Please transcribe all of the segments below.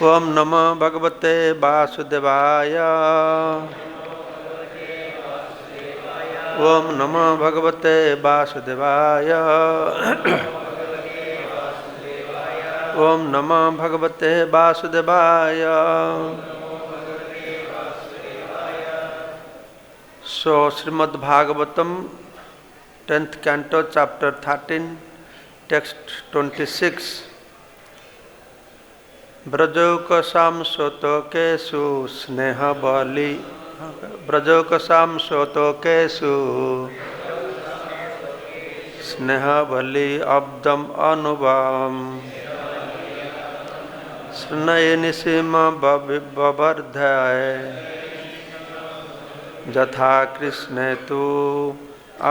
ओम नमो भगवते वासुदेवाय। ओम नमो भगवते वासुदेवाय। ओम नमो भगवते वासुदेवाय। So Srimad Bhagavatam 10th canto chapter 13 text 26 ब्रजोकसाम सोतोकेषु स्नेह बलि ब्रजोकसाम सोतोकेषु स्नेह बलि अब्दम अनुवाम स्नयनि सीम बवर्धय यथा कृष्णे तु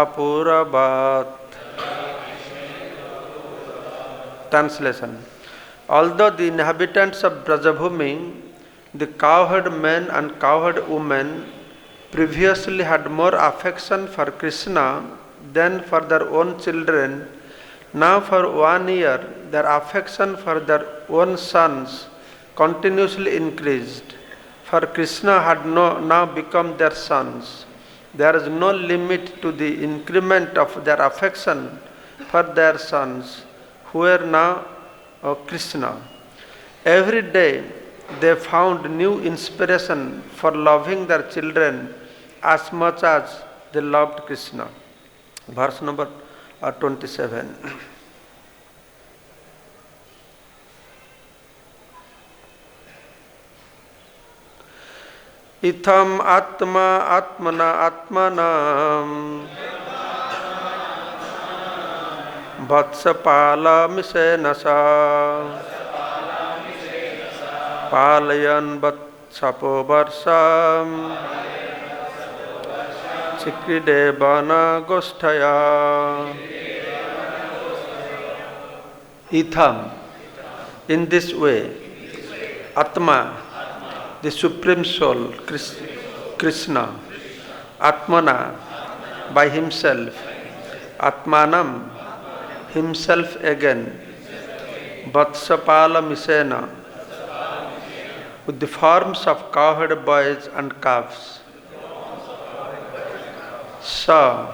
अपूरवत्। Translation. Although the inhabitants of Brajabhumi, the cowherd men and cowherd women, previously had more affection for Krishna than for their own children, now for 1 year their affection for their own sons continuously increased, for Krishna had now become their sons. There is no limit to the increment of their affection for their sons, who are now Krishna. Every day they found new inspiration for loving their children as much as they loved Krishna. Verse number 27. Itham atma atmana atmanam Vatsapala misenasa Palayan vatsapo varsam Chikridevana gosthaya. Itham, in this way, Atma, the Supreme Soul, Krishna, Atmana, by himself, Atmanam, himself again, Vatsapala Misena, with the forms of cowherd boys and calves. Sa,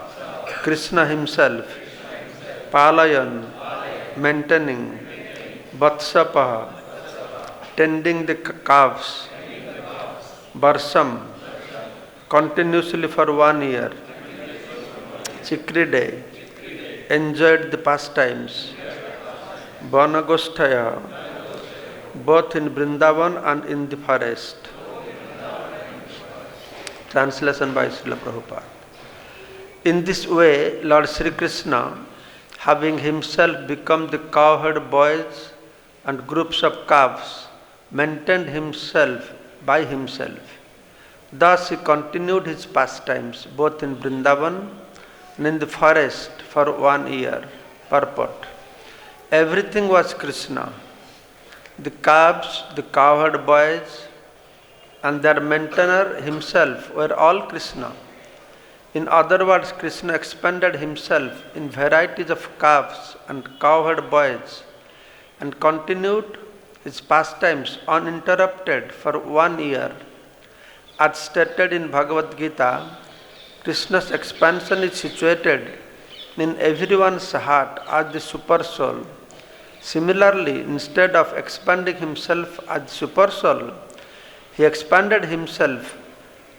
Krishna himself, Palayan, maintaining, Vatsapa, tending the calves, Varsam, continuously for 1 year, Chikride, enjoyed the pastimes, Vanagosthaya, both in Vrindavan and in the forest. Translation by Srila Prabhupada. In this way, Lord Sri Krishna, having himself become the cowherd boys and groups of calves, maintained himself by himself. Thus he continued his pastimes both in Vrindavan and in the forest for 1 year. Purport. Everything was Krishna. The calves, the cowherd boys, and their maintainer himself were all Krishna. In other words, Krishna expanded himself in varieties of calves and cowherd boys and continued his pastimes uninterrupted for 1 year. As stated in Bhagavad Gita, Krishna's expansion is situated in everyone's heart as the super soul. Similarly, instead of expanding himself as super soul, he expanded himself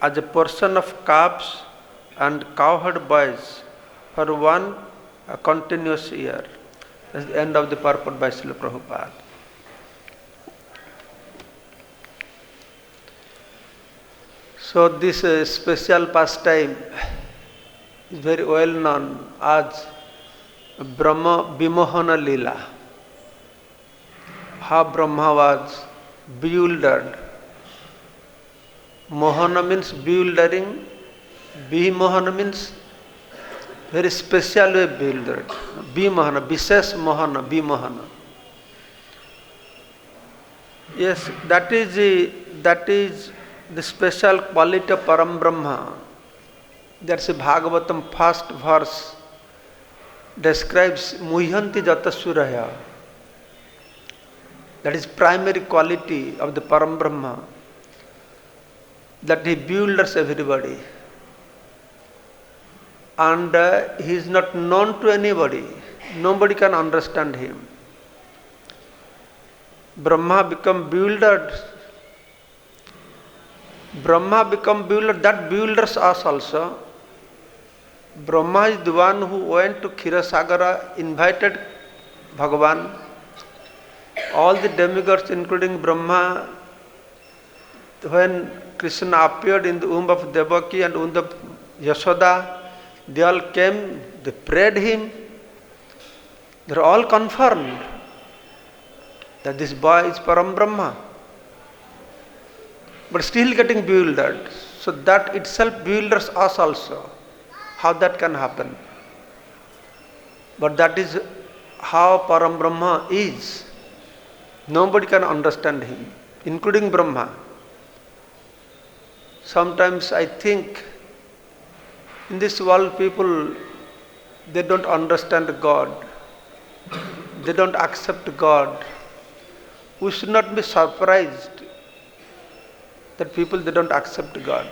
as a portion of calves and cowherd boys for 1 continuous year. That's the end of the purport by Srila Prabhupada. So this special pastime is very well known as Brahma Vimohana Leela. How Brahma was bewildered. Mohana means bewildering. Vimohana means very special way bewildered. Vimohana, Vishesh Mohana, Vimohana. Yes, that is the special quality of Param Brahma. That's a Bhagavatam first verse describes Muhyanti Jatasuraya. That is primary quality of the Param Brahma, that he bewilders everybody. And he is not known to anybody. Nobody can understand him. Brahma become bewildered. Brahma become bewildered. That bewilders us also. Brahma is the one who went to Kshirasagara, invited Bhagavan. All the demigods, including Brahma, when Krishna appeared in the womb of Devaki and womb of Yashoda, they all came, they prayed him. They are all confirmed that this boy is Param Brahma. But still getting bewildered. So that itself bewilders us also. How that can happen? But that is how Param Brahma is. Nobody can understand him, including Brahma. Sometimes I think in this world people, they don't understand God. They don't accept God. We should not be surprised that people, they don't accept God.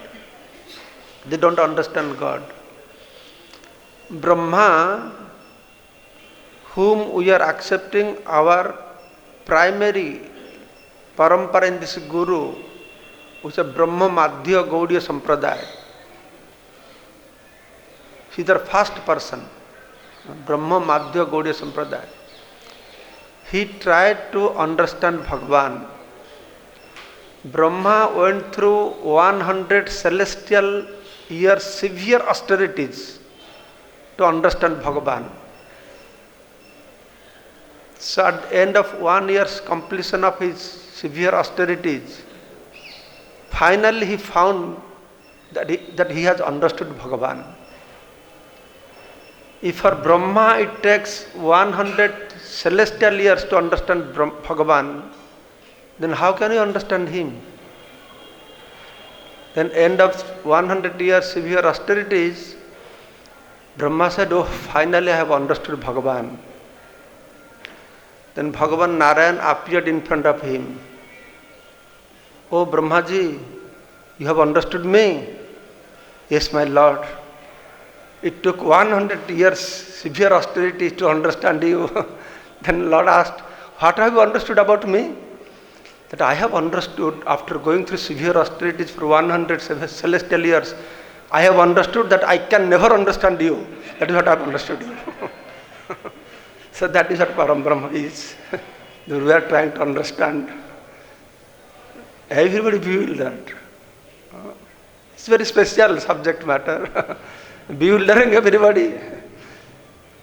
They don't understand God. Brahma, whom we are accepting our primary parampara in this Guru, which is a Brahma Madhya Gaudiya Sampradaya. He is the first person, Brahma Madhya Gaudiya Sampradaya. He tried to understand Bhagavan. Brahma went through 100 celestial years severe austerities to understand Bhagavan. So at the end of 1 year's completion of his severe austerities, finally he found that he has understood Bhagavan. If for Brahma it takes 100 celestial years to understand Bhagavan, then how can you understand him? Then end of 100 years severe austerities, Brahma said, oh, finally I have understood Bhagavan. Then Bhagavan Narayan appeared in front of him. Oh Brahmaji, you have understood me? Yes, my Lord. It took 100 years severe austerity to understand you. Then Lord asked, what have you understood about me? That I have understood after going through severe austerities for 100 celestial years, I have understood that I can never understand you. That is what I have understood you. So that is what Param Brahma is. We are trying to understand. Everybody bewildered. It's very special subject matter. Bewildering everybody.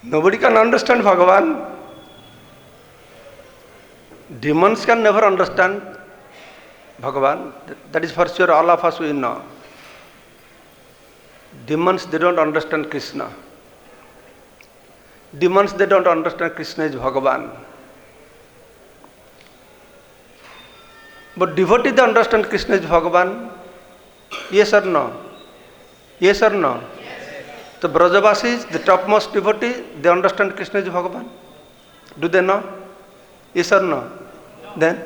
Nobody can understand Bhagavan. Demons can never understand Bhagavan. That is for sure, all of us we know. Demons, they don't understand Krishna. Demons, they don't understand Krishna is Bhagavan. But devotees, they understand Krishna is Bhagavan. Yes or no? Yes or no? The Brajavasis, the topmost devotee, they understand Krishna is Bhagavan. Do they know? Yes or no? Then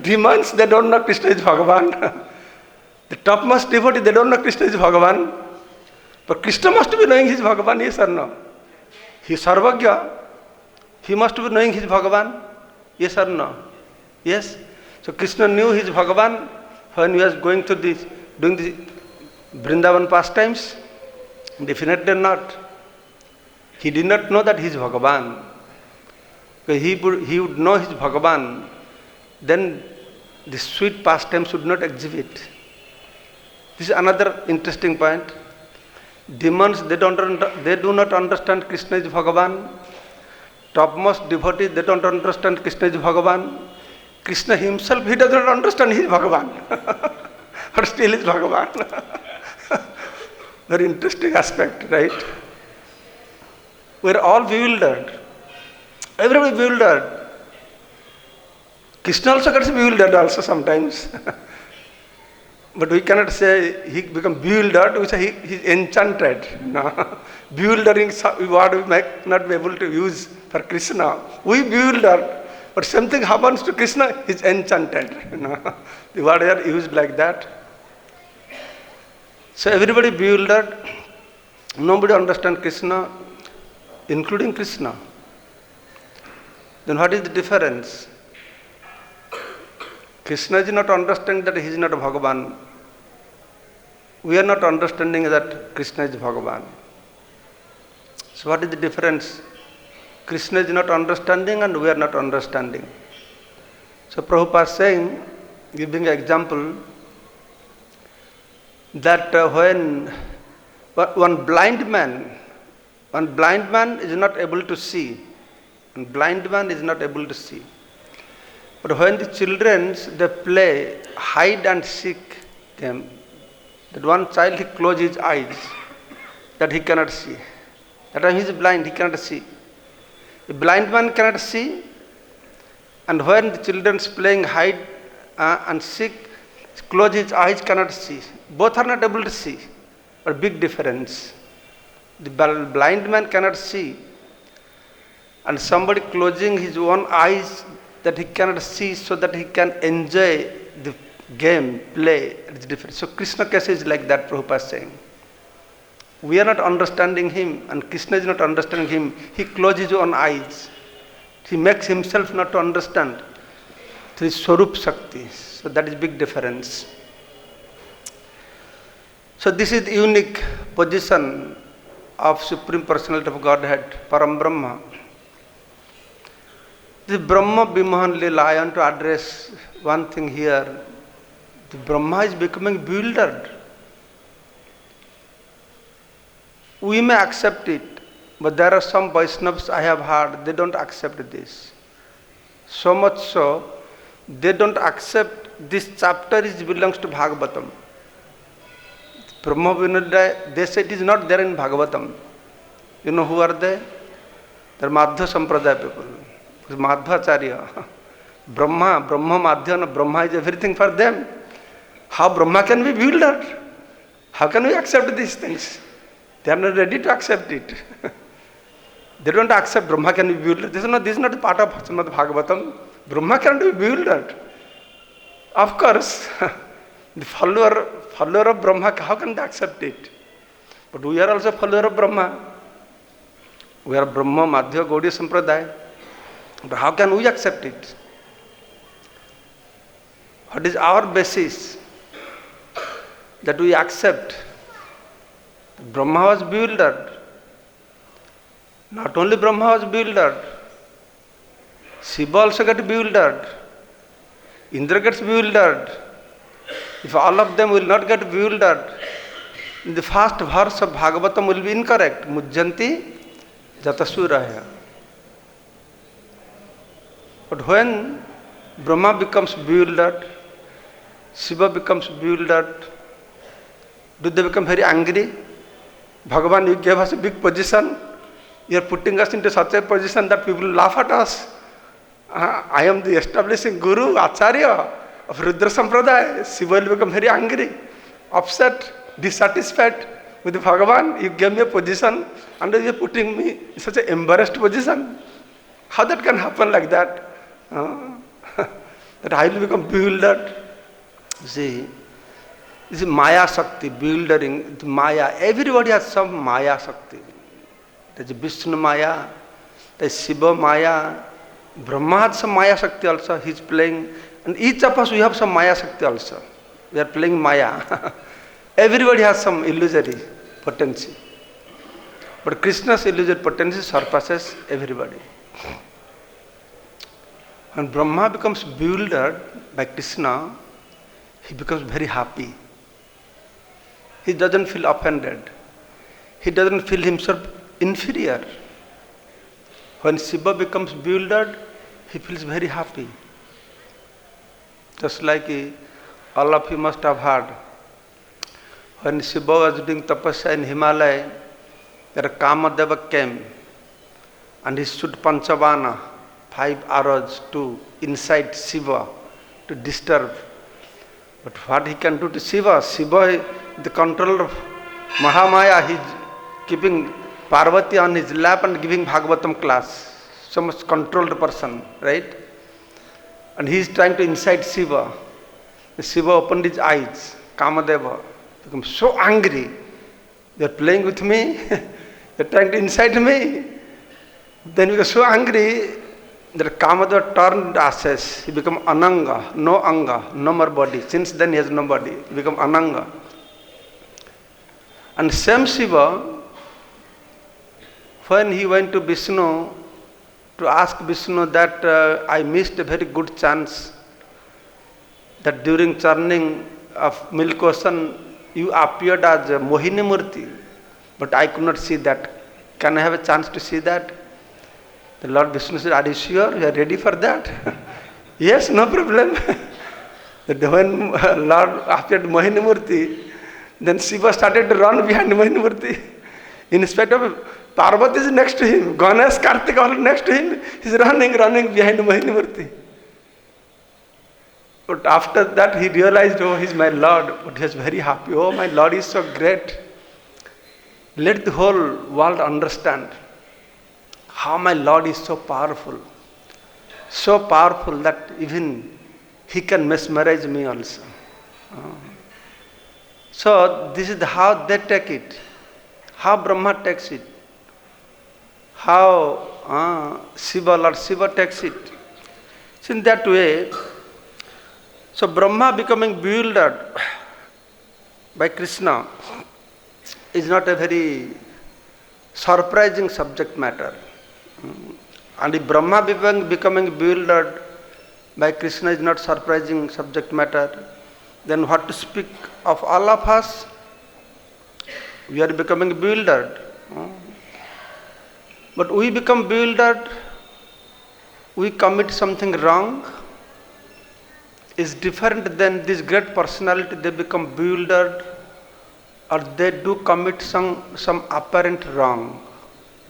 demons, they don't know Krishna is Bhagavan. The topmost devotee, they don't know Krishna is Bhagavan. But Krishna must be knowing his Bhagavan, yes or no? He is Sarvagya. He must be knowing his Bhagavan, yes or no? Yes. So Krishna knew his Bhagavan when he was going to doing the Vrindavan pastimes. Definitely not. He did not know that he is Bhagavan. He would know his Bhagavan, then the sweet pastimes should not exhibit. This is another interesting point. Demons, they do not understand Krishna is Bhagavan. Topmost devotees, they don't understand Krishna is Bhagavan. Krishna himself, he does not understand his Bhagavan. But still is Bhagavan. Very interesting aspect, right? We are all bewildered. Everybody bewildered. Krishna also gets bewildered also sometimes. But we cannot say he become bewildered, we say he is enchanted. No. Bewildering word we might not be able to use for Krishna. We bewildered. But something happens to Krishna, he's enchanted. The word are used like that. So everybody bewildered. Nobody understands Krishna, including Krishna. Then what is the difference? Krishna is not understanding that he is not Bhagavan. We are not understanding that Krishna is Bhagavan. So what is the difference? Krishna is not understanding and we are not understanding. So Prabhupada is saying, giving an example, that when one blind man is not able to see, and blind man is not able to see. But when the children, they play hide and seek game, that one child, he closes his eyes, that he cannot see. That time he is blind, he cannot see. A blind man cannot see, and when the children playing hide and seek, close his eyes, cannot see. Both are not able to see, but big difference. The blind man cannot see, and somebody closing his own eyes that he cannot see so that he can enjoy the game, play. It's different. So Krishna case is like that, Prabhupada is saying. We are not understanding him and Krishna is not understanding him. He closes his own eyes. He makes himself not to understand. It is Swarup Shakti. So that is big difference. So this is the unique position of Supreme Personality of Godhead, Param Brahma. The Brahma Bimahan Lila, I want to address one thing here. The Brahma is becoming bewildered. We may accept it, but there are some Vaishnavas I have heard, they don't accept this. So much so, they don't accept this chapter belongs to Bhagavatam. Brahma Vinodaya, they say it is not there in Bhagavatam. You know who are they? They are Madhva Sampradaya people. Madhvacharya. Brahma Madhya, Brahma is everything for them. How Brahma can be bewildered? How can we accept these things? They are not ready to accept it. They don't accept Brahma can be bewildered. This is not part of Srimad Bhagavatam. Brahma cannot be bewildered. Of course, the follower of Brahma, how can they accept it? But we are also follower of Brahma. We are Brahma, Madhya, Gaudiya Sampradaya. But how can we accept it? What is our basis that we accept? Brahma was bewildered. Not only Brahma was bewildered, Shiva also got bewildered. Indra gets bewildered. If all of them will not get bewildered, the first verse of Bhagavatam will be incorrect. Mujjanti Jatasuraya. But when Brahma becomes bewildered, Shiva becomes bewildered, do they become very angry? Bhagavan, you gave us a big position. You are putting us into such a position that people laugh at us. I am the establishing Guru, Acharya of Rudra Sampradaya. Shiva will become very angry, upset, dissatisfied with Bhagavan. You gave me a position and you are putting me in such an embarrassed position. How that can happen like that? That I will become bewildered. See, this is Maya Shakti, bewildering, Maya. Everybody has some Maya Shakti. There is Vishnu Maya, there is Shiva Maya, Brahma has some Maya Shakti also, he is playing. And each of us, we have some Maya Shakti also. We are playing Maya. Everybody has some illusory potency. But Krishna's illusory potency surpasses everybody. When Brahma becomes bewildered by Krishna, he becomes very happy. He doesn't feel offended. He doesn't feel himself inferior. When Shiva becomes bewildered, he feels very happy. Just like all of you must have heard, when Shiva was doing tapasya in Himalaya, there Kamadeva came and he shoot Panchavana, 5 arrows to inside Shiva to disturb. But what he can do to Shiva? Shiva, the controller of Mahamaya, he is keeping Parvati on his lap and giving Bhagavatam class. So much controlled person, right? And he is trying to incite Shiva. Shiva opened his eyes. Kamadeva became so angry. They are playing with me. They are trying to incite me. Then he was so angry that Kamadeva turned ashes. He became Ananga, no Anga, no more body. Since then he has no body. He became Ananga. And same Shiva, when he went to Vishnu to ask Vishnu that I missed a very good chance that during churning of milk ocean you appeared as a Mohini Murti, but I could not see that. Can I have a chance to see that? The Lord Vishnu said, are you sure? You are ready for that? Yes, no problem. When Lord appeared Mohini Murti, then Shiva started to run behind Mohini Murti. In spite of Parvati is next to him, Ganesh, Kartika are next to him, he is running behind Mohini Murti. But after that he realized, oh, he is my Lord. But he was very happy. Oh, my Lord is so great. Let the whole world understand how my Lord is so powerful. So powerful that even he can mesmerize me also. So this is how they take it. How Brahma takes it. How Lord Shiva takes it. So in that way, so Brahma becoming bewildered by Krishna is not a very surprising subject matter. And if Brahma becoming bewildered by Krishna is not surprising subject matter, then what to speak of all of us? We are becoming bewildered. But we become bewildered, we commit something wrong, is different than this great personality, they become bewildered or they do commit some apparent wrong.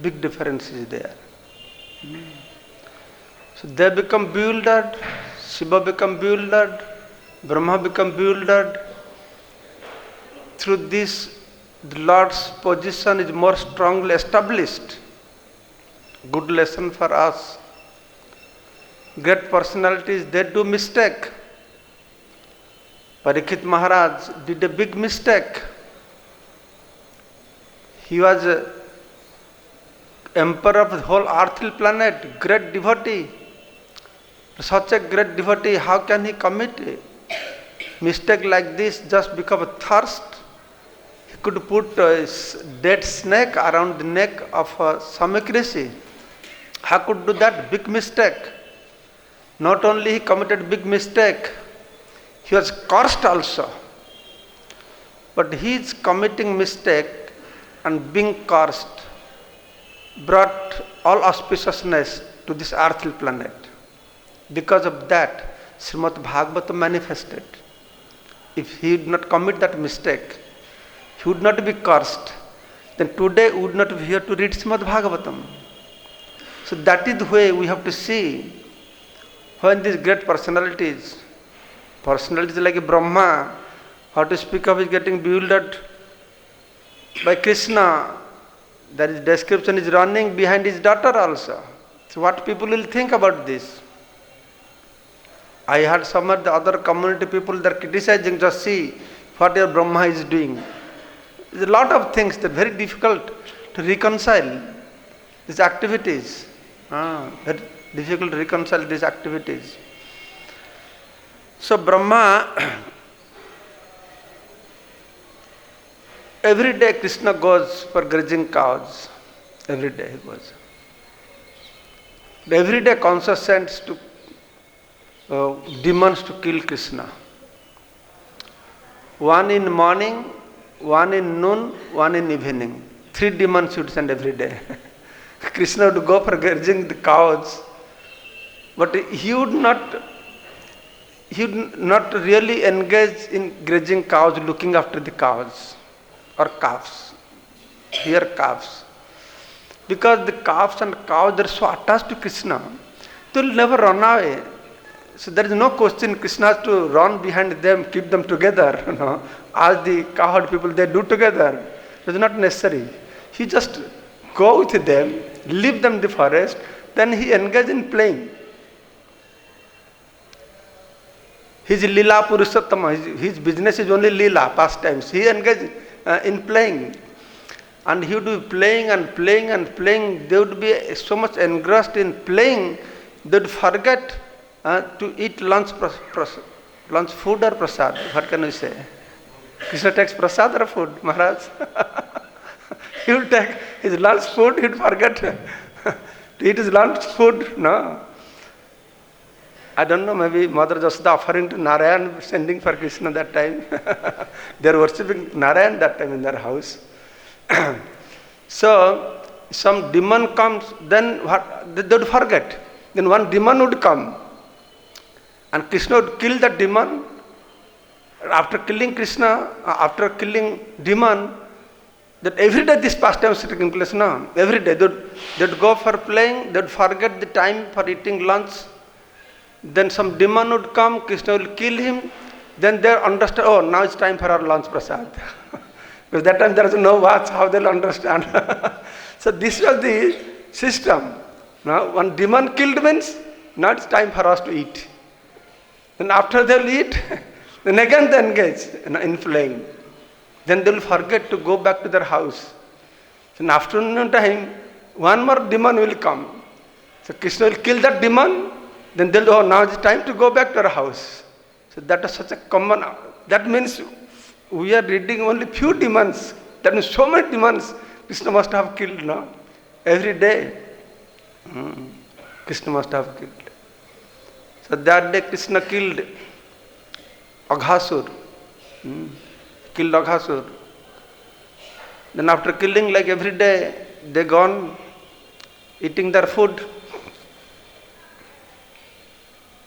Big difference is there. So they become bewildered, Shiva become bewildered, Brahma become bewildered. Through this, the Lord's position is more strongly established. Good lesson for us. Great personalities, they do mistake. Parikshit Maharaj did a big mistake. He was emperor of the whole earthly planet, great devotee. Such a great devotee, how can he commit a mistake like this just because of thirst? He could put a dead snake around the neck of Samik Rishi. How could do that? Big mistake. Not only he committed big mistake, he was cursed also. But his committing mistake and being cursed brought all auspiciousness to this earthly planet. Because of that, Srimad Bhagavatam manifested. If he did not commit that mistake, he would not be cursed. Then today we would not be here to read Srimad Bhagavatam. So that is the way we have to see when these great personalities like Brahma, how to speak of is getting bewildered by Krishna. That is description is running behind his daughter also. So what people will think about this? I heard some of the other community people, they are criticizing, just see what your Brahma is doing. There is a lot of things that are very difficult to reconcile these activities. Very difficult to reconcile these activities. So Brahma, every day Krishna goes for grazing cows. Every day he goes. Every day Kansa sends to demons to kill Krishna. One in morning, one in noon, one in evening. 3 demons should send every day. Krishna would go for grazing the cows, but he would not really engage in grazing cows, looking after the cows or calves. Here calves. Because the calves and cows, they are so attached to Krishna, they will never run away. So there is no question Krishna has to run behind them, keep them together, as the cowherd people they do together. It is not necessary. He just go with them, leave them in the forest, then he engage in playing. He is Lila Purushottama. His business is only Lila, pastimes. He engaged in playing. And he would be playing and playing and playing. They would be so much engrossed in playing, they would forget to eat lunch food or prasad. What can we say? Krishna takes prasad or food, Maharaj? He would take his lunch food, he would forget to eat his lunch food. No. I don't know, maybe Mother Jasoda offering to Narayan, sending for Krishna that time. They are worshipping Narayan that time in their house. So, some demon comes, then what? They would forget. Then one demon would come. And Krishna would kill that demon. After killing Krishna, after killing demon, that every day this pastime is taking place now. Every day they would go for playing, they would forget the time for eating lunch. Then some demon would come, Krishna will kill him. Then they understand, oh, now it's time for our lunch prasad. Because that time there is no watch, how they'll understand. So this was the system. Now one demon killed means, now it's time for us to eat. Then after they'll eat, then again they engage in playing. Then they'll forget to go back to their house. So in afternoon time, one more demon will come. So Krishna will kill that demon, then they'll, oh, now it's time to go back to our house. So that is such a common, that means we are reading only few demons. That means so many demons Krishna must have killed, no? Every day. Krishna must have killed. So that day Krishna killed Aghasur. Killed Aghasur. Then after killing, like every day, they gone eating their food.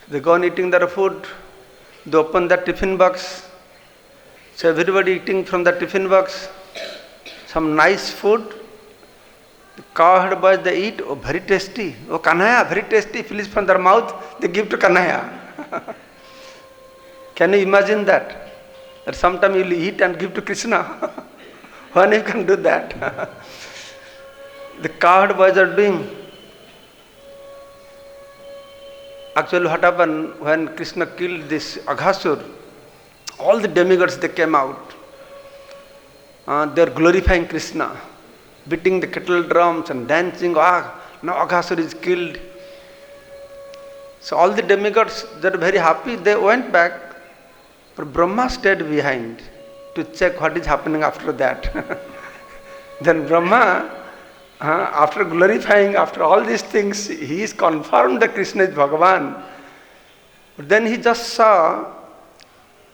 They gone eating their food. They open their tiffin box. So everybody eating from the tiffin box. Some nice food. The cowherd boys, they eat, oh, very tasty. Oh, Kanhaya, very tasty. Fills from their mouth, they give to Kanhaya. Can you imagine that? That sometime you will eat and give to Krishna. When you can do that? The cowherd boys are doing. Actually, what happened when Krishna killed this Aghasur? All the demigods, they came out. They are glorifying Krishna, beating the kettle drums and dancing. Now Aghasur is killed. So all the demigods, they are very happy. They went back, but Brahma stayed behind to check what is happening after that. Then Brahma, after glorifying, after all these things, he is confirmed that Krishna is Bhagavan. But then he just saw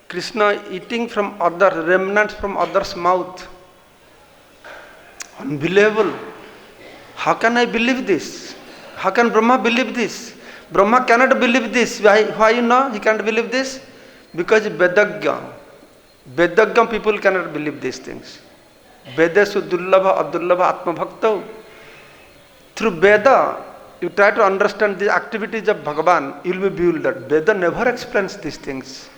Krishna eating from other remnants from others' mouth. Unbelievable. How can I believe this? How can Brahma believe this? Brahma cannot believe this. Why you know he can't believe this? Because Vedagya. Vedagya people cannot believe these things. Vedesu dullabha adullabha atma bhakta. Through Veda, you try to understand the activities of Bhagavan, you will be bewildered. Veda never explains these things.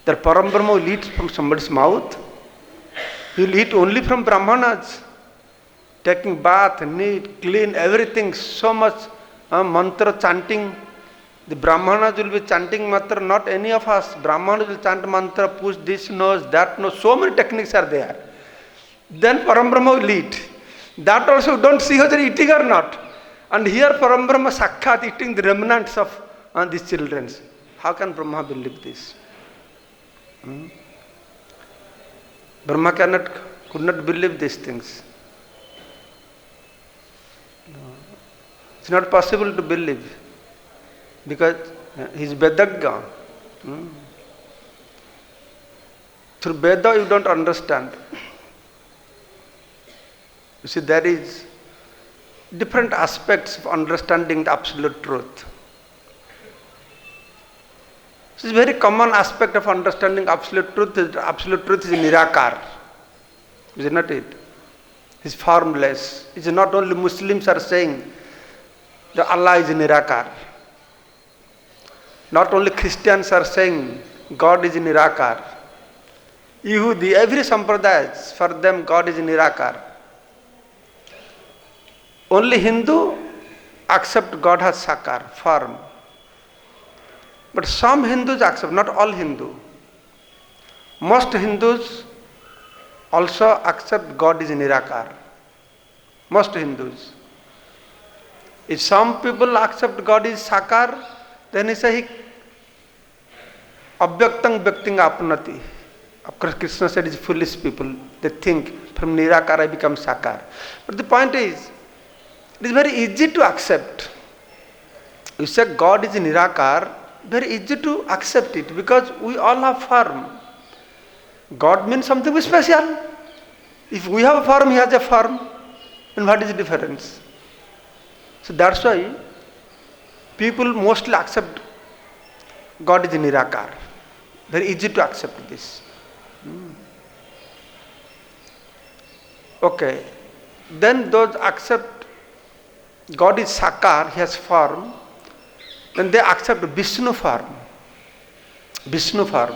That Param Brahma will eat from somebody's mouth. He will eat only from Brahmanas. Taking bath, neat, clean, everything, so much mantra chanting. The Brahmanas will be chanting mantra, not any of us. Brahmanas will chant mantra, push this nose, that nose, so many techniques are there. Then Param Brahma will eat. That also don't see whether eating or not. And here Param Brahma Sakkhat eating the remnants of these children. How can Brahma believe this? Brahma could not believe these things. No. It's not possible to believe because he is Vedagya. Through Veda you don't understand. You see, there is different aspects of understanding the absolute truth. This is a very common aspect of understanding absolute truth. Absolute truth is Nirakar. Is not it? It's formless. It's not only Muslims are saying that Allah is Nirakar. Not only Christians are saying God is Nirakar. Yehudi, every sampradaya, for them God is Nirakar. Only Hindu accept God as Sakar, form. But some Hindus accept, not all Hindu. Most Hindus also accept God is Nirakar. Most Hindus. If some people accept God is Sakar, then he say he Abhyaktang Bhakting Apnati. Of course, Krishna said it's foolish people. They think from Nirakar I become Sakar. But the point is, it is very easy to accept. You say God is Nirakar, very easy to accept it because we all have form. God means something very special. If we have a form, he has a form. And what is the difference? So that's why people mostly accept God is Nirakar. Very easy to accept this. Okay. Then those accept God is Sakar, he has form. Then they accept Vishnu form. Vishnu form.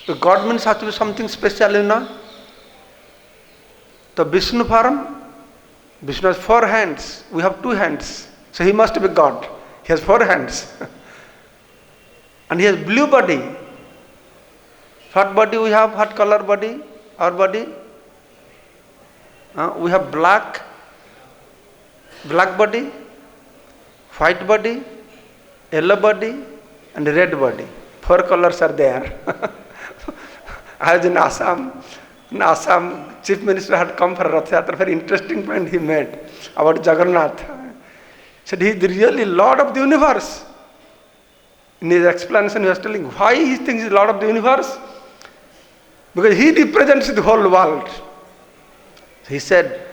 So God means has to be something special, you know. The Vishnu form, Vishnu has 4 hands. We have 2 hands. So he must be God. He has 4 hands. And he has blue body. What body we have? What color body? Our body? We have black body, white body, yellow body, and red body. 4 colors are there. I was in Assam, Chief Minister had come for Rath Yatra. Very interesting point he made about Jagannath. He said he is the really Lord of the universe. In his explanation, he was telling why he thinks he is Lord of the universe. Because he represents the whole world. He said,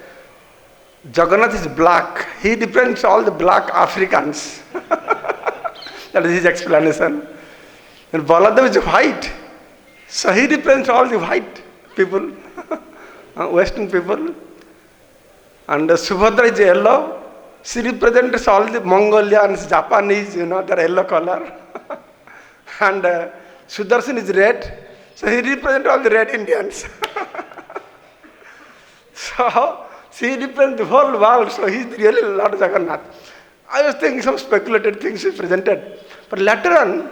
Jagannath is black. He represents all the black Africans. That is his explanation. And Baladev is white. So he represents all the white people, Western people. And Subhadra is yellow. She represents all the Mongolians, Japanese, they are yellow color. And Sudarshan is red. So he represents all the red Indians. So he represents the whole world. So he is really Lord Jagannath. I was thinking some speculated things he presented. But later on,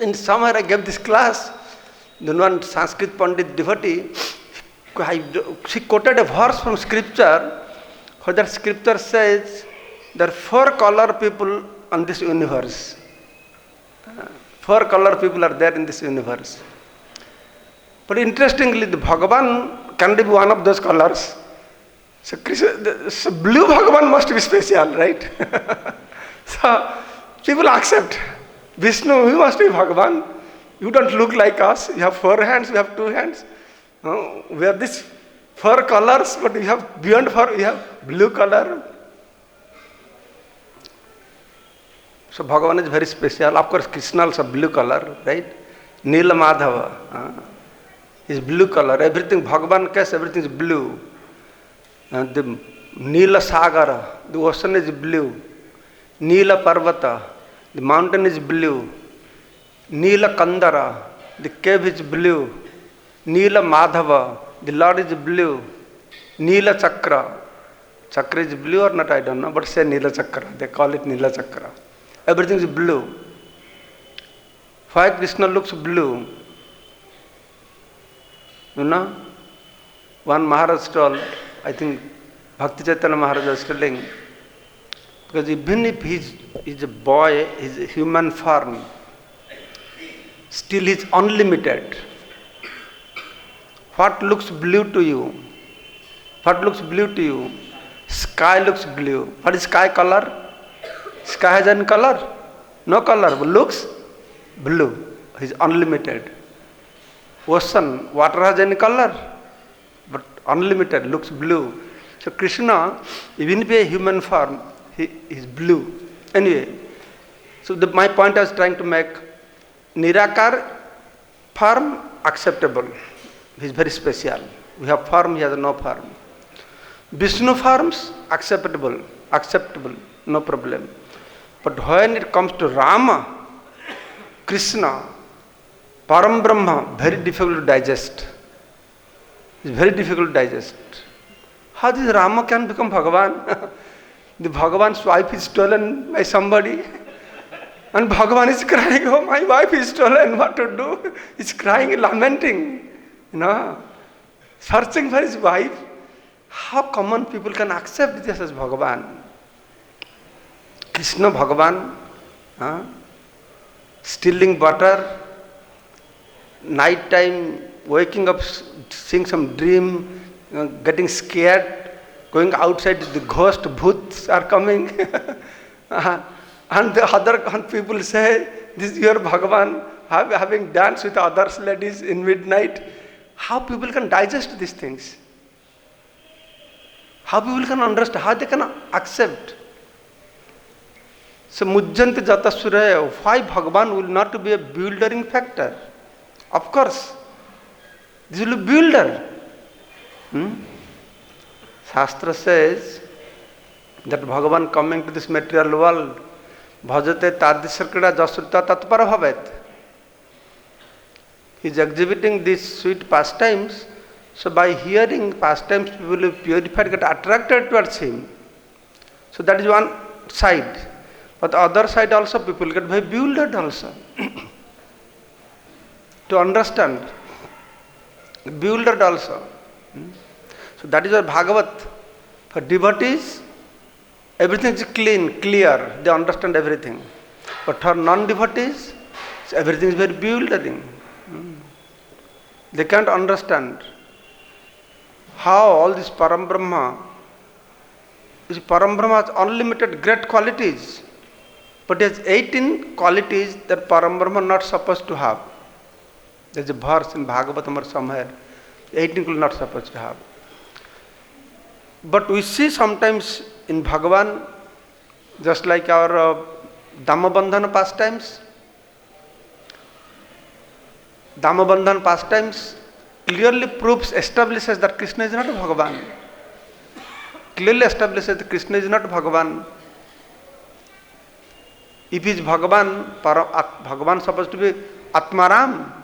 in somewhere I gave this class, then one Sanskrit Pandit devotee, she quoted a verse from scripture, where that scripture says there are 4 color people on this universe. 4 color people are there in this universe. But interestingly, the Bhagavan can be one of those colors. So blue Bhagavan must be special, right? So people accept Vishnu, he must be Bhagavan. You don't look like us. You have 4 hands, we have 2 hands. We have these 4 colors, but we have beyond 4, we have blue color. So Bhagavan is very special. Of course, Krishna also blue color, right? Nila Madhava is blue color. Everything, Bhagavan case, everything is blue. The Nila Sagara, the ocean is blue. Nila Parvata, the mountain is blue. Nila Kandara, the cave is blue. Nila Madhava, the Lord is blue. Nila Chakra, Chakra is blue or not, I don't know, but say Nila Chakra, they call it Nila Chakra. Everything is blue. Why Krishna looks blue? One Maharaj told, I think Bhakti Chaitanya Maharaj was telling, because even if he is a boy, he is a human form, still he is unlimited. What looks blue to you? What looks blue to you? Sky looks blue. What is sky color? Sky has any color? No color, but looks blue. He is unlimited. Ocean, water has any color? But unlimited, looks blue. So Krishna, even if a human form, he is blue. Anyway, so my point I was trying to make, Nirakar form acceptable. He is very special. We have form, he has no form. Vishnu forms acceptable, no problem. But when it comes to Rama, Krishna, Param Brahma, very difficult to digest. It's very difficult to digest. How this Rama can become Bhagavan? The Bhagavan's wife is stolen by somebody. And Bhagavan is crying, oh, my wife is stolen, what to do? He's crying, lamenting, searching for his wife. How common people can accept this as Bhagavan? Krishna Bhagavan, stealing butter, night time, waking up, seeing some dream, getting scared, going outside, the ghost, bhoots are coming. And the other people say, this is your Bhagavan, having danced with other ladies in midnight. How people can digest these things? How people can understand, how they can accept? So, Mujjanti Jata Suraya, why Bhagavan will not be a bewildering factor? Of course, this will be builder. Shastra says that Bhagavan coming to this material world, bhajate tadisarkada jasruta tatpara bhavet. He is exhibiting these sweet pastimes, so by hearing pastimes, people will be purified, get attracted towards him. So that is one side. But the other side also, people get very bewildered also. To understand, bewildered also. So that is why Bhagavat, for devotees, everything is clean, clear, they understand everything. But for non-devotees, everything is very bewildering. They can't understand how all this Param Brahma has unlimited great qualities, but it has 18 qualities that Param Brahma not supposed to have. There is a verse in Bhagavatam or somewhere, 18 will not supposed to have. But we see sometimes in Bhagavan, just like our Dhammabandhana pastimes, Dhammabandhana pastimes clearly establishes that Krishna is not Bhagavan. Clearly establishes that Krishna is not Bhagavan. If he is Bhagavan, Bhagavan is supposed to be Atmaram.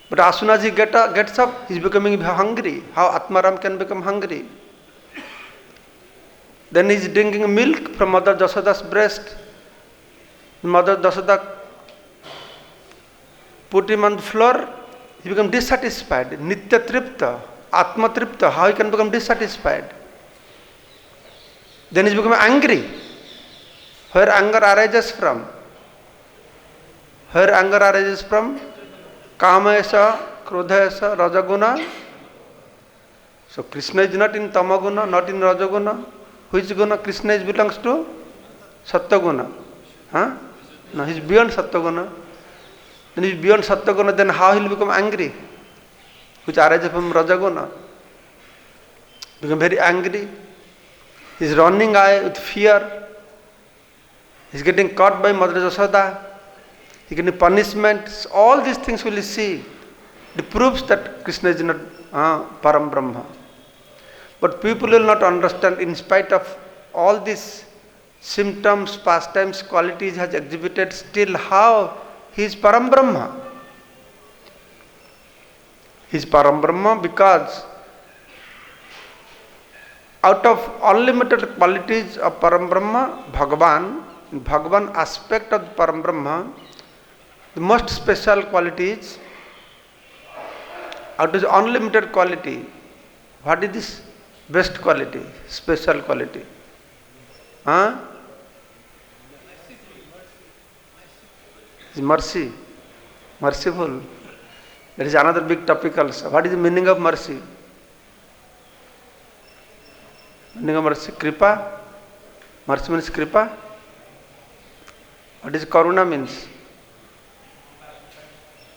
But as soon as he gets up, he is becoming hungry. How Atmaram can become hungry? Then he is drinking milk from Mother Jashoda's breast. Mother Jashoda put him on the floor, he became dissatisfied. Nitya Tripta, Atma Tripta, how he can become dissatisfied? Then he is becoming angry. Where anger arises from? Where anger arises from? Kamesa, Krodhesa, Rajaguna. So Krishna is not in Tamaguna, not in Rajaguna. Which guna Krishna belongs to? Sattaguna. No, he is beyond Sattaguna. Then he is beyond Sattaguna, then how he will become angry? Which arises from Rajaguna. Become very angry. He is running away with fear. He is getting caught by Mother Jashoda. He is getting punishments. All these things will see. It proves that Krishna is not Param Brahma. But people will not understand, in spite of all these symptoms, pastimes, qualities he has exhibited, still how he is Param Brahma. He is Param Brahma because out of unlimited qualities of Param Brahma, Bhagavan aspect of Param Brahma, the most special qualities, out of unlimited quality, what is this? Best quality, special quality. Is mercy, merciful. There is another big topic also. What is the meaning of mercy? Meaning of mercy, kripa. Mercy means kripa. What is karuna means?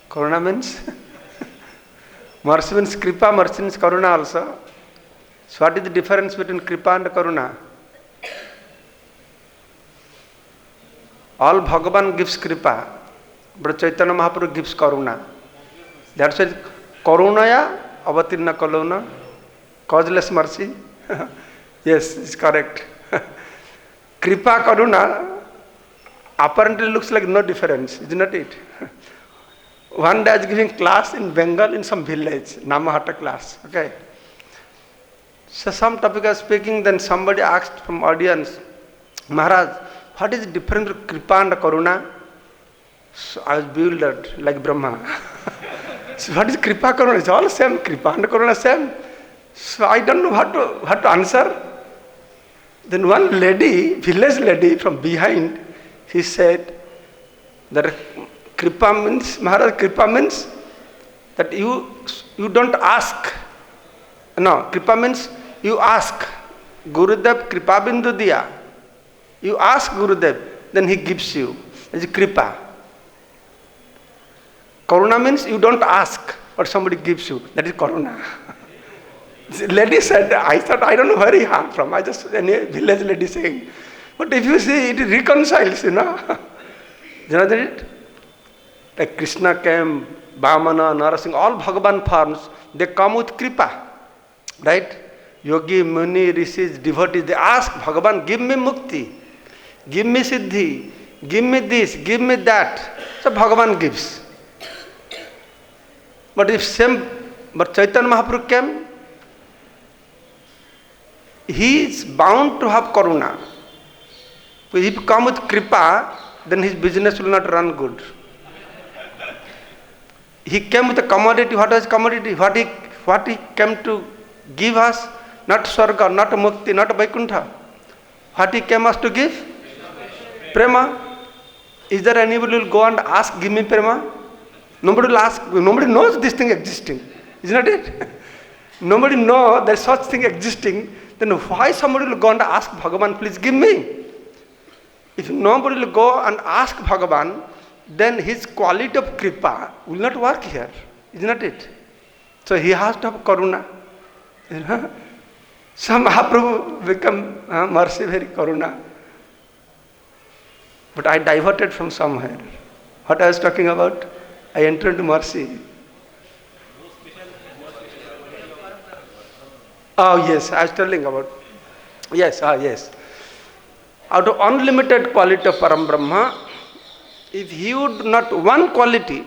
Karuna means? Mercy means kripa, mercy means karuna also. So what is the difference between kripa and karuna? All Bhagavan gives kripa, but Chaitanya Mahaprabhu gives karuna. That's why karunaya avatirna kalona, causeless mercy. Yes, it's correct. Kripa, karuna apparently looks like no difference, isn't it? One day I was giving class in Bengal in some village, Namahata class. Okay. So some topic I was speaking, then somebody asked from audience, Maharaj, What is the difference between Kripa and Karuna? So I was bewildered like Brahma. So what is Kripa, Karuna? It's all same. Kripa and Karuna same. So I don't know what to answer. Then one lady, village lady from behind, he said that Kripa means, Maharaj, Kripa means that you don't ask. No, Kripa means you ask. Gurudev Kripa Bindu Diya. You ask Gurudev, then he gives you. It's Kripa. Karuna means you don't ask, but somebody gives you. That is Karuna. The lady said, I thought, I don't know where he came from. I just, any village lady saying. But if you see, it reconciles, you know. You know that? Like Krishna came, Vamana, Narasingha, all Bhagavan forms, they come with Kripa. Right? Yogi, Muni, Rishis, devotees, they ask Bhagavan, give me mukti, give me siddhi, give me this, give me that. So Bhagavan gives. But Chaitanya Mahaprabhu came, he is bound to have Karuna. If he come with Kripa, then his business will not run good. He came with a commodity. What was commodity? What he came to give us? Not Swarga, not Mukti, not Vaikuntha. What he came us to give? Prema. Is there anybody who will go and ask, give me Prema? Nobody will ask. Nobody knows this thing existing. Isn't that it? Nobody knows there is such thing existing. Then why somebody will go and ask Bhagavan, please give me? If nobody will go and ask Bhagavan, then his quality of Kripa will not work here. Isn't it? So he has to have Karuna. You know? So Mahaprabhu become mercy, very Karuna. But I diverted from somewhere. What I was talking about? I entered into mercy. Oh yes, I was telling about. Yes, yes. Out of unlimited quality of Param Brahma, if he would not one quality,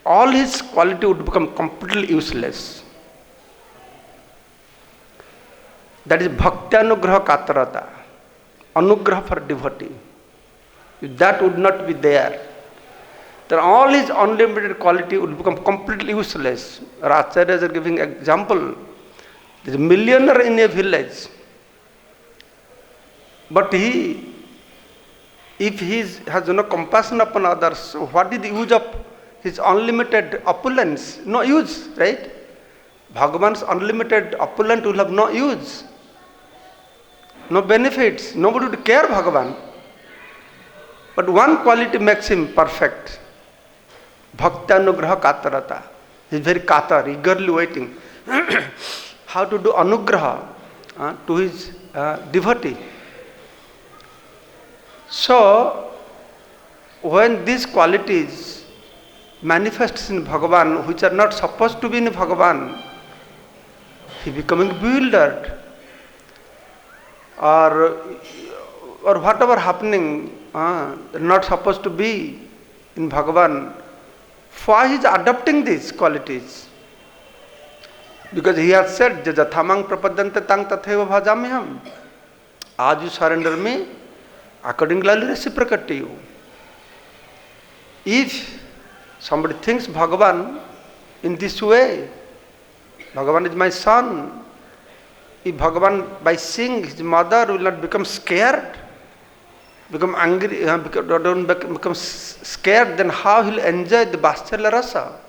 all his quality would become completely useless. That is Bhakti-anugraha katarata, anugraha for devotee. If that would not be there, then all his unlimited quality would become completely useless. Acharyas are giving example. There is a millionaire in a village, but if he has no compassion upon others, so what is the use of his unlimited opulence? No use, right? Bhagavan's unlimited opulence will have no use, no benefits. Nobody would care Bhagavan. But one quality makes him perfect. Bhakti-anugraha katarata. He is very katar, eagerly waiting. How to do anugraha to his devotee. So, when these qualities manifest in Bhagavan, which are not supposed to be in Bhagavan, he becoming bewildered. Or whatever happening, not supposed to be in Bhagavan, why he is adopting these qualities? Because he has said, Jathamang prapadyante tang tatheva bhajamiham. As you surrender me, accordingly I will reciprocate to you. If somebody thinks Bhagavan in this way, Bhagavan is my son, if Bhagavan by seeing his mother will not become scared, become angry, become scared, then how he will enjoy the Vatsarya Rasa?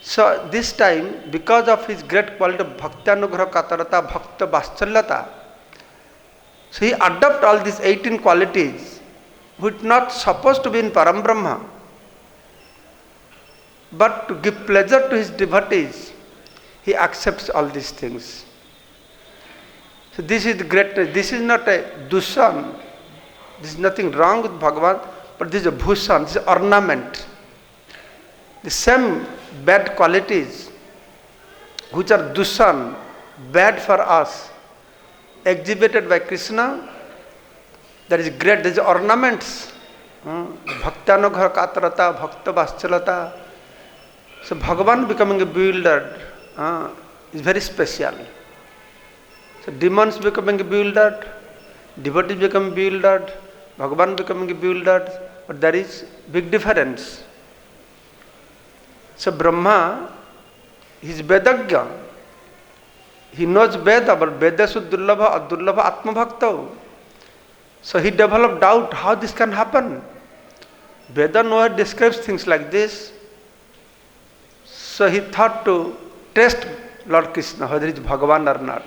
So this time, because of his great quality of Bhakti-anugraha katarata, Bhakta Vatsalyata, so he adopts all these 18 qualities which not supposed to be in Param Brahma, but to give pleasure to his devotees, he accepts all these things. So this is the greatness. This is not a dushan. There is nothing wrong with Bhagavan, but this is a bhushan, this is ornament. The same bad qualities which are dushan, bad for us, exhibited by Krishna, that is great, there is ornaments. Bhakti-anugraha katarata, Bhakta Vatsalyata. So Bhagavan becoming a bewildered is very special. So demons becoming bewildered, Devotee become bewildered, Bhagavan becoming bewildered, but there is big difference. So Brahma, he is Vedagya. He knows Veda, but Vedashu Durlabha Adurlabha Atma Bhakta. So he developed doubt how this can happen. Veda nowhere describes things like this. So he thought to test Lord Krishna, whether he is Bhagavan or not.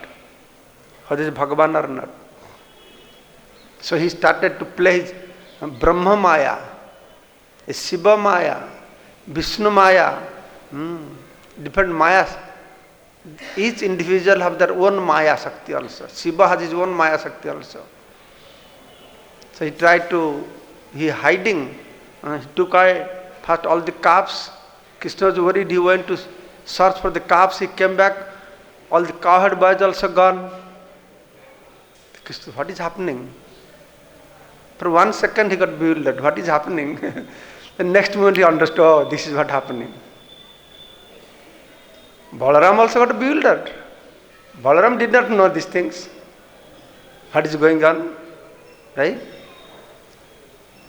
Whether he is Bhagavan or not. So he started to play his Brahma Maya, Shiva Maya, Vishnu Maya, different Mayas. Each individual have their own Maya Shakti also. Shiva has his own Maya Shakti also. So he tried to, he hiding, he took first all the calves. Krishna was worried, he went to search for the calves, he came back, all the cowherd boys also gone. Krishna, what is happening? For 1 second he got bewildered, what is happening? The next moment he understood, oh, this is what happening. Balaram also got bewildered. Balaram did not know these things. What is going on? Right?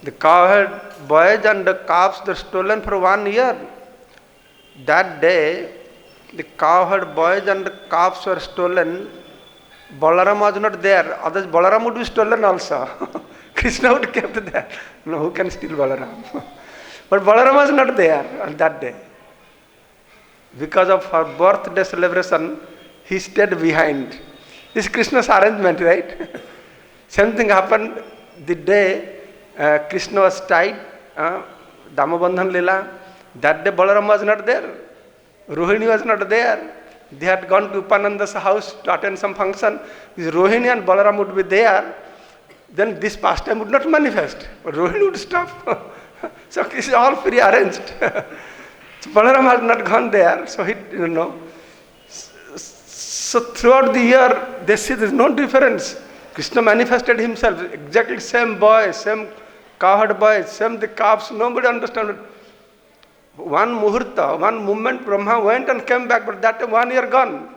The cowherd boys and the calves were stolen for 1 year. That day, the cowherd boys and the calves were stolen. Balaram was not there. Otherwise, Balaram would be stolen also. Krishna would kept there. No, who can steal Balaram? But Balaram was not there on that day. Because of her birthday celebration, he stayed behind. This is Krishna's arrangement, right? Same thing happened the day Krishna was tied, Damabandhan Lila. That day Balaram was not there. Rohini was not there. They had gone to Upananda's house to attend some function. If Rohini and Balaram would be there, then this pastime would not manifest. But Rohini would stop. So this is all pre-arranged. So Balaram has not gone there, so he, So throughout the year, they see there is no difference. Krishna manifested himself, exactly same boy, same cowherd boy, same the calves, nobody understood. One muhurta, one moment, Brahma went and came back, but that 1 year gone.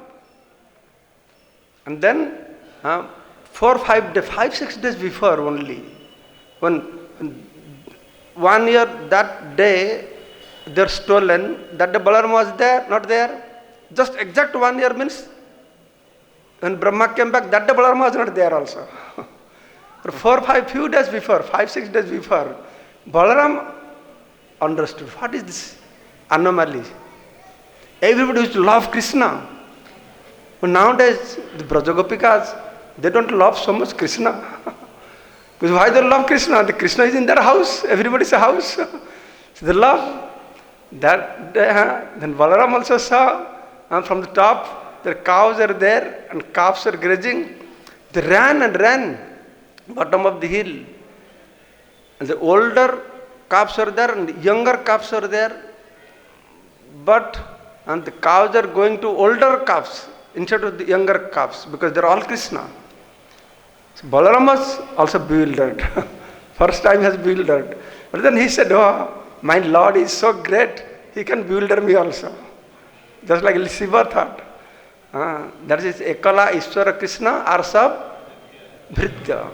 And then 5-6 days before only, when 1 year that day, they are stolen. That day Balaram was there, not there. Just exact 1 year means when Brahma came back, that day Balaram was not there also. Few days before, 5-6 days before, Balaram understood what is this anomaly. Everybody used to love Krishna. But nowadays, the Brajagopikas, they don't love so much Krishna. Because why they love Krishna? The Krishna is in their house, everybody's house. So they love. That then Balaram also saw, and from the top, their cows are there and calves are grazing. They ran and ran, bottom of the hill. And the older calves are there and younger calves are there. And the cows are going to older calves instead of the younger calves because they are all Krishna. So Balaram was also bewildered. First time he has bewildered. But then he said, oh, my Lord is so great, he can bewilder me also. Just like Shiva thought. That is Ekala Ishwara Krishna are sab Bhritya.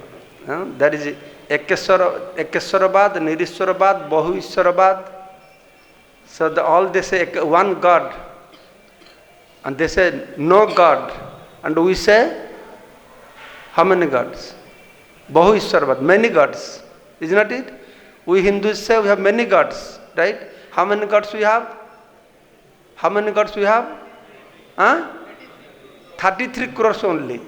That is Ekeswarabad, Nirishwarabad, Bahu Ishwarabad. So all they say one God. And they say no God. And we say how many gods? Bahu Ishwarabad, many gods. Isn't that it? We Hindus say we have many gods, right? How many gods we have? How many gods we have? 33 crores only.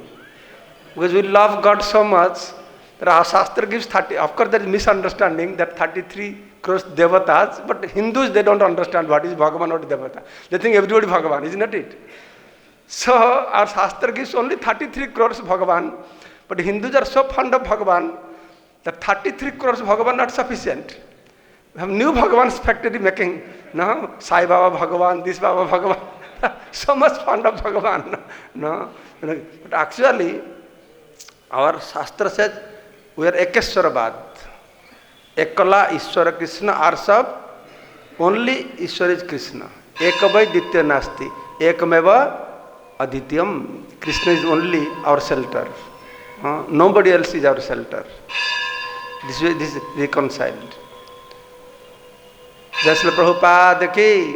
Because we love God so much that our Shastra gives 30. Of course, there is misunderstanding that 33 crores devatas, but Hindus, they don't understand what is Bhagavan or Devata. They think everybody Bhagavan, isn't it? So, our Shastra gives only 33 crores Bhagavan, but Hindus are so fond of Bhagavan that 33 crores Bhagavan not sufficient. We have new Bhagavan's factory making, no? Sai Baba Bhagavan, this Baba Bhagavan. So much fond of Bhagavan. No? But actually, our Shastra says we are Ekeswarabad. Ekala Ishwara Krishna are sab, only Ishwara is Krishna. Ekavai Ditya Nasti. Ekameva Adityam. Krishna is only our shelter. Nobody else is our shelter. This way, this is reconciled. Jai Srila Prabhupada ki.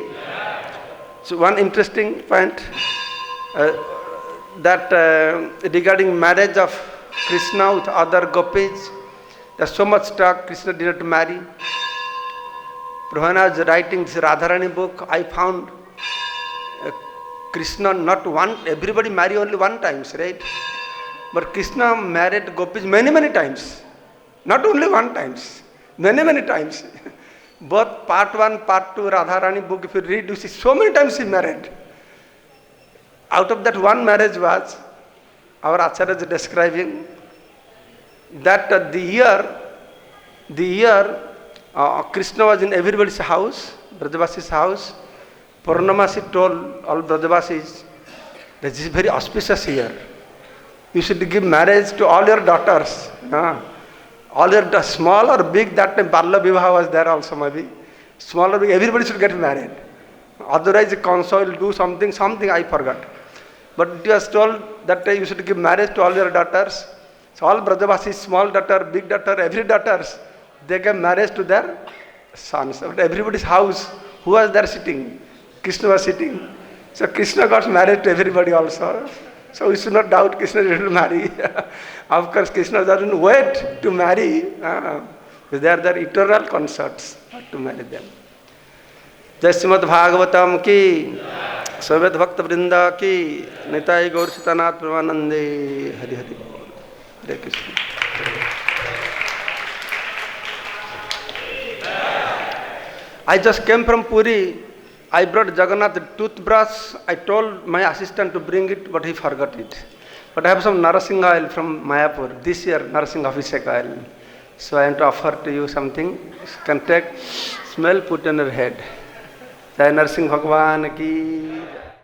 So one interesting point that regarding marriage of Krishna with other gopis, there's so much talk. Krishna did not marry. When I was writing this Radharani book, I found Krishna not one. Everybody marry only one times, right? But Krishna married gopis many times. Not only one times, many times. Both part 1, part 2 Radharani book, if you read, you see so many times he married. Out of that one marriage was, our Acharya is describing, that the year Krishna was in everybody's house, Brajavasi's house. Purnamasi told all Brajavasis that this is very auspicious year. You should give marriage to all your daughters. All your small or big, that time Balla Vivaha was there also maybe. Small or big, everybody should get married. Otherwise the council will do something I forgot. But it was told that you should give marriage to all your daughters. So all Brajavasis, small daughter, big daughter, every daughters, they gave marriage to their sons. But everybody's house, who was there sitting? Krishna was sitting. So Krishna got married to everybody also. So we should not doubt Krishna didn't marry. Of course, Krishna doesn't wait to marry. They are their eternal consorts, not to marry them. Jai Srimad Bhagavatam ki, Savet Bhakta Vrinda ki, Nitai Gaur Sitanath Pramanande, Hari Hari Bol. Hare Krishna. I just came from Puri. I brought Jagannath toothbrush. I told my assistant to bring it, but he forgot it. But I have some Narasingha oil from Mayapur. This year, Narasingha Abhishek oil. So I am to offer to you something. You can take, smell, put on your head. Jai Narasingha Bhagwan ki.